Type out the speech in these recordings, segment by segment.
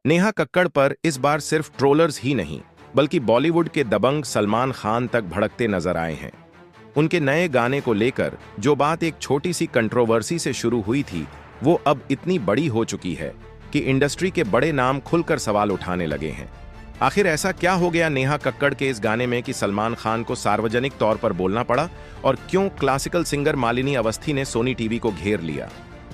नेहा कक्कड़ पर इस बार सिर्फ ट्रोलर्स ही नहीं बल्कि बॉलीवुड के दबंग सलमान खान तक भड़कते नजर आए हैं। उनके नए गाने को लेकर जो बात एक छोटी सी कंट्रोवर्सी से शुरू हुई थी, वो अब इतनी बड़ी हो चुकी है कि इंडस्ट्री के बड़े नाम खुलकर सवाल उठाने लगे हैं। आखिर ऐसा क्या हो गया नेहा कक्कड़ के इस गाने में कि सलमान खान को सार्वजनिक तौर पर बोलना पड़ा, और क्यों क्लासिकल सिंगर मालिनी अवस्थी ने सोनी टीवी को घेर लिया?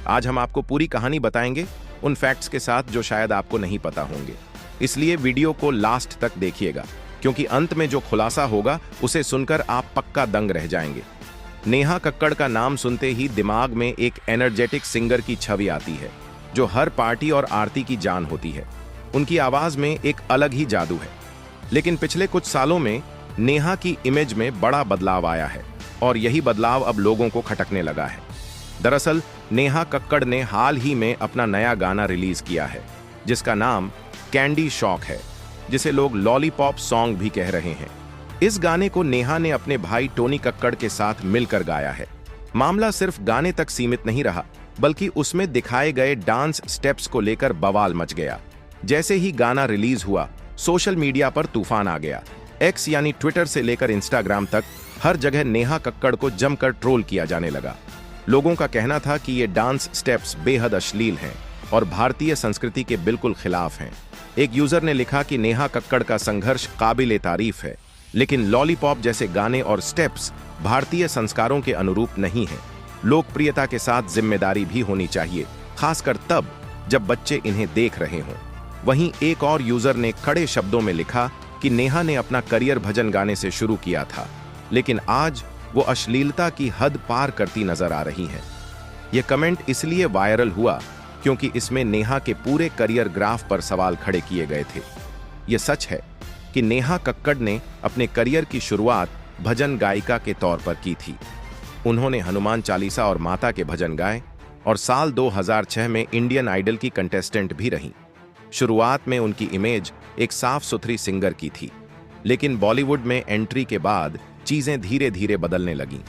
आज हम आपको पूरी कहानी बताएंगे, उन फैक्ट्स के साथ जो शायद आपको नहीं पता होंगे। इसलिए वीडियो को लास्ट तक देखिएगा, क्योंकि अंत में जो खुलासा होगा उसे सुनकर आप पक्का दंग रह जाएंगे। नेहा कक्कड़ का नाम सुनते ही दिमाग में एक एनर्जेटिक सिंगर की छवि आती है, जो हर पार्टी और आरती की जान होती है। उनकी आवाज में एक अलग ही जादू है। लेकिन पिछले कुछ सालों में नेहा की इमेज में बड़ा बदलाव आया है, और यही बदलाव अब लोगों को खटकने लगा है। दरअसल नेहा कक्कड़ ने हाल ही में अपना नया गाना रिलीज किया है, जिसका नाम कैंडी शॉक है, जिसे लोग लॉलीपॉप सॉन्ग भी कह रहे हैं। इस गाने को नेहा ने अपने भाई टोनी कक्कड़ के साथ मिलकर गाया है। मामला सिर्फ गाने तक सीमित नहीं रहा, बल्कि उसमें दिखाए गए डांस स्टेप्स को लेकर बवाल मच गया। जैसे ही गाना रिलीज हुआ, सोशल मीडिया पर तूफान आ गया। एक्स यानी ट्विटर से लेकर इंस्टाग्राम तक हर जगह नेहा कक्कड़ को जमकर ट्रोल किया जाने लगा। लोगों का कहना था कि ये डांस स्टेप्स बेहद अश्लील हैं और भारतीय संस्कृति के बिल्कुल खिलाफ हैं। एक यूजर ने लिखा कि नेहा कक्कड़ का संघर्ष काबिले तारीफ है, लेकिन लॉलीपॉप जैसे गाने और स्टेप्स भारतीय संस्कारों के अनुरूप नहीं हैं। लोकप्रियता के साथ जिम्मेदारी भी होनी चाहिए, खासकर तब जब बच्चे इन्हें देख रहे हों। वहीं एक और यूजर ने कड़े शब्दों में लिखा कि नेहा ने अपना करियर भजन गाने से शुरू किया था, लेकिन आज वो अश्लीलता की हद पार करती नजर आ रही हैं। यह कमेंट इसलिए वायरल हुआ क्योंकि इसमें नेहा के पूरे करियर ग्राफ पर सवाल खड़े किए गए थे। यह सच है कि नेहा कक्कड़ ने अपने करियर की शुरुआत भजन गायिका के तौर पर की थी। उन्होंने हनुमान चालीसा और माता के भजन गाए, और साल 2006 में इंडियन आइडल की कंटेस्टेंट भी रहीं। शुरुआत में उनकी इमेज एक साफ सुथरी सिंगर की थी, लेकिन बॉलीवुड में एंट्री के बाद चीजें धीरे धीरे बदलने लगीं।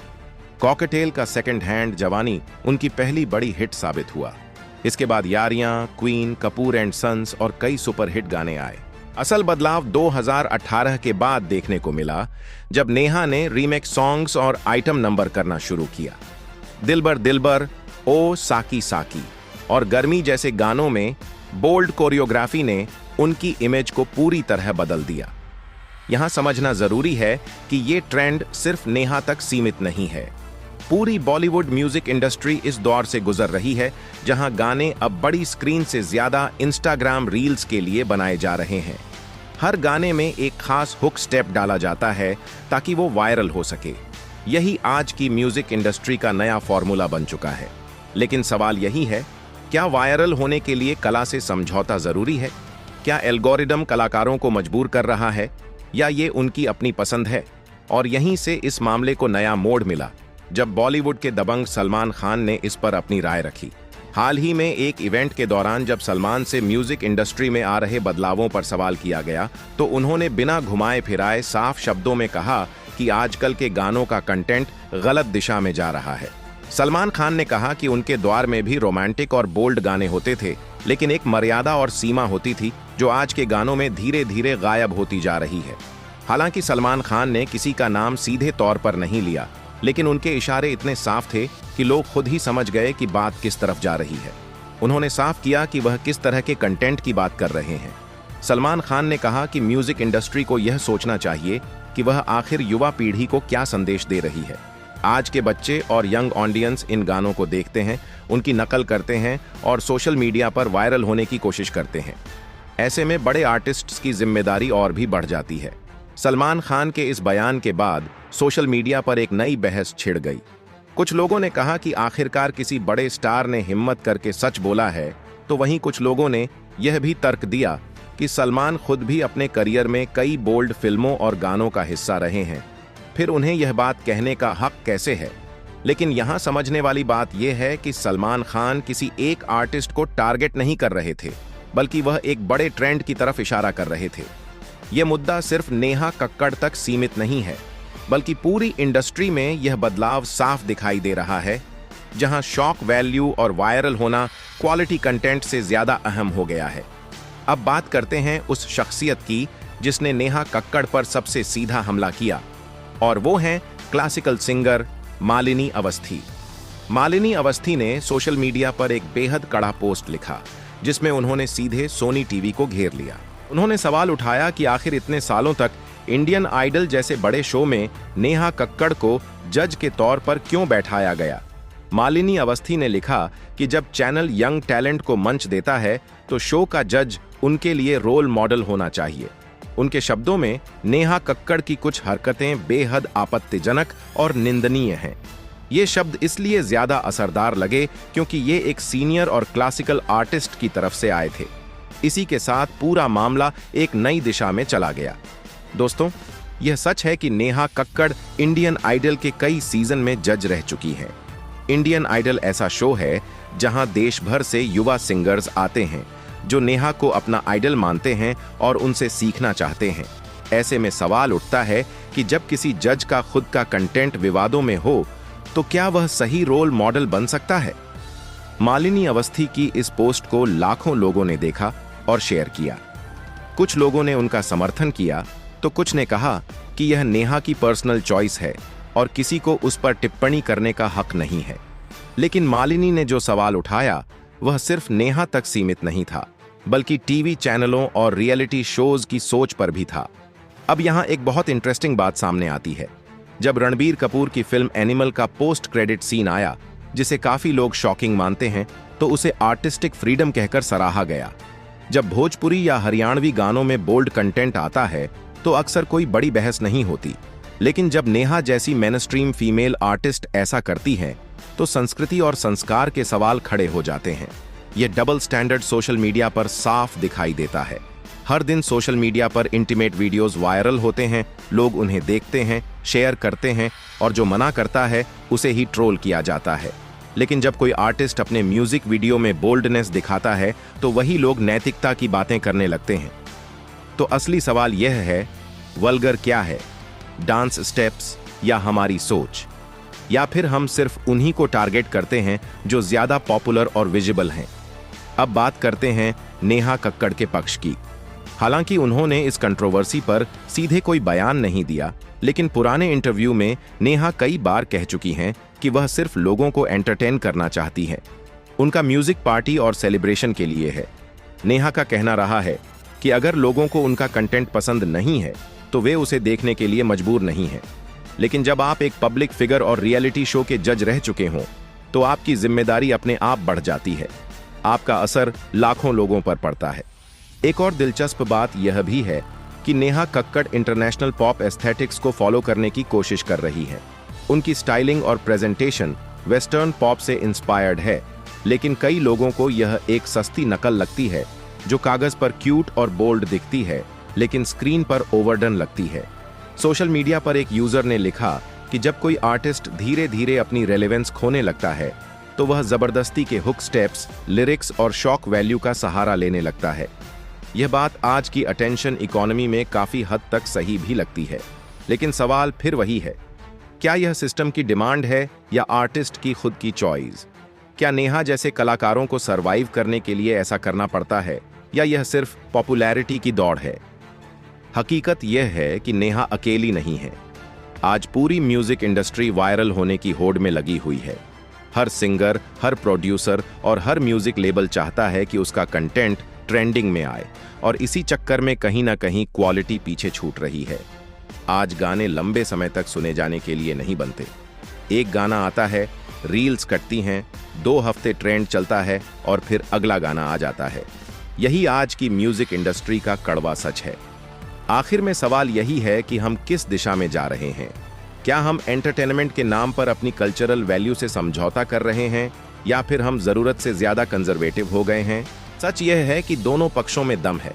कॉकटेल का सेकंड हैंड जवानी उनकी पहली बड़ी हिट साबित हुआ। इसके बाद Yaariyan, queen, Kapoor and sons और कई सुपरहिट गाने आए। असल बदलाव 2018 के बाद देखने को मिला, जब नेहा ने रीमेक सॉन्ग्स और आइटम नंबर करना शुरू किया। दिलबर दिलबर, ओ साकी साकी और गर्मी जैसे गानों में बोल्ड कोरियोग्राफी ने उनकी इमेज को पूरी तरह बदल दिया। यहां समझना जरूरी है कि ये ट्रेंड सिर्फ नेहा तक सीमित नहीं है। पूरी बॉलीवुड म्यूजिक इंडस्ट्री इस दौर से गुजर रही है, जहां गाने अब बड़ी स्क्रीन से ज्यादा इंस्टाग्राम रील्स के लिए बनाए जा रहे हैं। हर गाने में एक खास हुक स्टेप डाला जाता है ताकि वो वायरल हो सके। यही आज की म्यूजिक इंडस्ट्री का नया फॉर्मूला बन चुका है। लेकिन सवाल यही है, क्या वायरल होने के लिए कला से समझौता जरूरी है? क्या एल्गोरिदम कलाकारों को मजबूर कर रहा है, या ये उनकी अपनी पसंद है? और यहीं से इस मामले को नया मोड़ मिला जब बॉलीवुड के दबंग सलमान खान ने इस पर अपनी राय रखी। हाल ही में एक इवेंट के दौरान जब सलमान से म्यूजिक इंडस्ट्री में आ रहे बदलावों पर सवाल किया गया, तो उन्होंने बिना घुमाए फिराए साफ शब्दों में कहा कि आजकल के गानों का कंटेंट गलत दिशा में जा रहा है। सलमान खान ने कहा कि उनके दौर में भी रोमांटिक और बोल्ड गाने होते थे, लेकिन एक मर्यादा और सीमा होती थी जो आज के गानों में धीरे धीरे गायब होती जा रही है। हालांकि सलमान खान ने किसी का नाम सीधे तौर पर नहीं लिया, लेकिन उनके इशारे इतने साफ थे कि लोग खुद ही समझ गए कि बात किस तरफ जा रही है। उन्होंने साफ किया कि वह किस तरह के कंटेंट की बात कर रहे हैं। सलमान खान ने कहा कि म्यूजिक इंडस्ट्री को यह सोचना चाहिए कि वह आखिर युवा पीढ़ी को क्या संदेश दे रही है। आज के बच्चे और यंग ऑडियंस इन गानों को देखते हैं, उनकी नकल करते हैं और सोशल मीडिया पर वायरल होने की कोशिश करते हैं। ऐसे में बड़े आर्टिस्ट्स की जिम्मेदारी और भी बढ़ जाती है। सलमान खान के इस बयान के बाद सोशल मीडिया पर एक नई बहस छिड़ गई। कुछ लोगों ने कहा कि आखिरकार किसी बड़े स्टार ने हिम्मत करके सच बोला है, तो वहीं कुछ लोगों ने यह भी तर्क दिया कि सलमान खुद भी अपने करियर में कई बोल्ड फिल्मों और गानों का हिस्सा रहे हैं, फिर उन्हें यह बात कहने का हक कैसे है। लेकिन यहां समझने वाली बात यह है कि सलमान खान किसी एक आर्टिस्ट को टारगेट नहीं कर रहे थे, बल्कि वह एक बड़े ट्रेंड की तरफ इशारा कर रहे थे। यह मुद्दा सिर्फ नेहा कक्कड़ तक सीमित नहीं है, बल्कि पूरी इंडस्ट्री में यह बदलाव साफ दिखाई दे रहा है, जहां शॉक वैल्यू और वायरल होना क्वालिटी कंटेंट से ज्यादा अहम हो गया है। अब बात करते हैं उस शख्सियत की जिसने नेहा कक्कड़ पर सबसे सीधा हमला किया, और वो हैं क्लासिकल सिंगर मालिनी अवस्थी। मालिनी अवस्थी ने सोशल मीडिया पर एक बेहद कड़ा पोस्ट लिखा, जिसमें उन्होंने सीधे सोनी टीवी को घेर लिया। उन्होंने सवाल उठाया कि आखिर इतने सालों तक इंडियन आइडल जैसे बड़े शो में नेहा कक्कड़ को जज के तौर पर क्यों बैठाया गया। मालिनी अवस्थी ने लिखा कि जब चैनल यंग टैलेंट को मंच देता है तो शो का जज उनके लिए रोल मॉडल होना चाहिए। उनके शब्दों में नेहा कक्कड़ की कुछ हरकतें बेहद आपत्तिजनक और निंदनीय हैं। ये शब्द इसलिए ज्यादा असरदार लगे क्योंकि ये एक सीनियर और क्लासिकल आर्टिस्ट की तरफ से आए थे। इसी के साथ पूरा मामला एक नई दिशा में चला गया। दोस्तों, यह सच है कि नेहा कक्कड़ इंडियन आइडल के कई सीजन में जज रह चुकी हैं। इंडियन आइडल ऐसा शो है जहां देश भर से युवा सिंगर्स आते हैं जो नेहा को अपना आइडल मानते हैं और उनसे सीखना चाहते हैं। ऐसे में सवाल उठता है कि जब किसी जज का खुद का कंटेंट विवादों में हो तो क्या वह सही रोल मॉडल बन सकता है। मालिनी अवस्थी की इस पोस्ट को लाखों लोगों ने देखा और शेयर किया। कुछ लोगों ने उनका समर्थन किया तो कुछ ने कहा कि यह नेहा की पर्सनल चॉइस है और किसी को उस पर टिप्पणी करने का हक नहीं है। लेकिन मालिनी ने जो सवाल उठाया वह सिर्फ नेहा तक सीमित नहीं था, बल्कि टीवी चैनलों और रियलिटी शोज की सोच पर भी था। अब यहां एक बहुत इंटरेस्टिंग बात सामने आती है। जब रणबीर कपूर की फिल्म एनिमल का पोस्ट क्रेडिट सीन आया, जिसे काफी लोग शॉकिंग मानते हैं, तो उसे आर्टिस्टिक फ्रीडम कहकर सराहा गया। जब भोजपुरी या हरियाणवी गानों में बोल्ड कंटेंट आता है तो अक्सर कोई बड़ी बहस नहीं होती, लेकिन जब नेहा जैसी मेनस्ट्रीम फीमेल आर्टिस्ट ऐसा करती हैं तो संस्कृति और संस्कार के सवाल खड़े हो जाते हैं। यह डबल स्टैंडर्ड सोशल मीडिया पर साफ दिखाई देता है। हर दिन सोशल मीडिया पर इंटीमेट वीडियोस वायरल होते हैं, लोग उन्हें देखते हैं, शेयर करते हैं, और जो मना करता है उसे ही ट्रोल किया जाता है। लेकिन जब कोई आर्टिस्ट अपने म्यूजिक वीडियो में बोल्डनेस दिखाता है तो वही लोग नैतिकता की बातें करने लगते हैं। तो असली सवाल यह है, वल्गर क्या है, डांस स्टेप्स या हमारी सोच, या फिर हम सिर्फ उन्हीं को टारगेट करते हैं जो ज्यादा पॉपुलर और विजिबल हैं। अब बात करते हैं नेहा कक्कड़ के पक्ष की। हालांकि उन्होंने इस कंट्रोवर्सी पर सीधे कोई बयान नहीं दिया, लेकिन पुराने इंटरव्यू में नेहा कई बार कह चुकी हैं कि वह सिर्फ लोगों को एंटरटेन करना चाहती हैं। उनका म्यूजिक पार्टी और सेलिब्रेशन के लिए है। नेहा का कहना रहा है कि अगर लोगों को उनका कंटेंट पसंद नहीं है तो वे उसे देखने के लिए मजबूर नहीं हैं। लेकिन जब आप एक पब्लिक फिगर और रियलिटी शो के जज रह चुके हों तो आपकी जिम्मेदारी अपने आप बढ़ जाती है। आपका असर लाखों लोगों पर पड़ता है। एक और दिलचस्प बात यह भी है कि Neha Kakkar international pop aesthetics को फॉलो करने की कोशिश कर रही है। उनकी स्टाइलिंग और प्रेजेंटेशन वेस्टर्न पॉप से इंस्पायर्ड है, लेकिन कई लोगों को यह एक सस्ती नकल लगती है जो कागज पर क्यूट और बोल्ड दिखती है लेकिन स्क्रीन पर ओवरडन लगती है। सोशल मीडिया पर एक यूजर ने लिखा कि जब कोई आर्टिस्ट धीरे धीरे अपनी रेलेवेंस खोने लगता है तो वह जबरदस्ती के हुक स्टेप्स, लिरिक्स और शॉक वैल्यू का सहारा लेने लगता है। यह बात आज की अटेंशन इकोनॉमी में काफी हद तक सही भी लगती है, लेकिन सवाल फिर वही है, क्या यह सिस्टम की डिमांड है या आर्टिस्ट की खुद की चॉइस? क्या नेहा जैसे कलाकारों को सरवाइव करने के लिए ऐसा करना पड़ता है या यह सिर्फ पॉपुलैरिटी की दौड़ है? हकीकत यह है कि नेहा अकेली नहीं है। आज पूरी म्यूजिक इंडस्ट्री वायरल होने की होड़ में लगी हुई है। हर सिंगर, हर प्रोड्यूसर और हर म्यूजिक लेबल चाहता है कि उसका कंटेंट ट्रेंडिंग में आए, और इसी चक्कर में कहीं ना कहीं क्वालिटी पीछे छूट रही है। आज गाने लंबे समय तक सुने जाने के लिए नहीं बनते। एक गाना आता है, रील्स कटती हैं, 2 हफ्ते ट्रेंड चलता है और फिर अगला गाना आ जाता है। यही आज की म्यूजिक इंडस्ट्री का कड़वा सच है। आखिर में सवाल यही है कि हम किस दिशा में जा रहे हैं। क्या हम एंटरटेनमेंट के नाम पर अपनी कल्चरल वैल्यू से समझौता कर रहे हैं या फिर हम जरूरत से ज्यादा कंजर्वेटिव हो गए हैं? सच यह है कि दोनों पक्षों में दम है।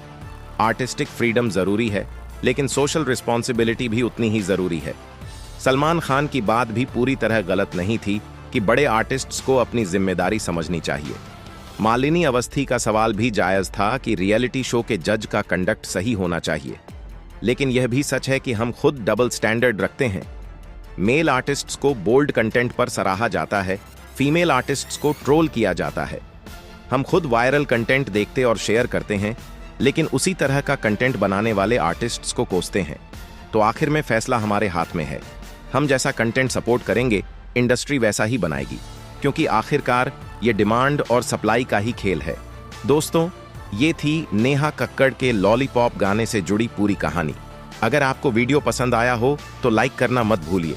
आर्टिस्टिक फ्रीडम जरूरी है, लेकिन सोशल रिस्पॉन्सिबिलिटी भी उतनी ही जरूरी है। सलमान खान की बात भी पूरी तरह गलत नहीं थी कि बड़े आर्टिस्ट्स को अपनी जिम्मेदारी समझनी चाहिए। मालिनी अवस्थी का सवाल भी जायज था कि रियलिटी शो के जज का कंडक्ट सही होना चाहिए, लेकिन यह भी सच है कि हम खुद डबल स्टैंडर्ड रखते हैं। मेल आर्टिस्ट्स को बोल्ड कंटेंट पर सराहा जाता है, फीमेल आर्टिस्ट्स को ट्रोल किया जाता है। हम खुद वायरल कंटेंट देखते और शेयर करते हैं, लेकिन उसी तरह का कंटेंट बनाने वाले आर्टिस्ट्स को कोसते हैं। तो आखिर में फैसला हमारे हाथ में है। हम जैसा कंटेंट सपोर्ट करेंगे, इंडस्ट्री वैसा ही बनाएगी, क्योंकि आखिरकार ये डिमांड और सप्लाई का ही खेल है। दोस्तों, ये थी नेहा कक्कड़ के लॉलीपॉप गाने से जुड़ी पूरी कहानी। अगर आपको वीडियो पसंद आया हो तो लाइक करना मत भूलिए।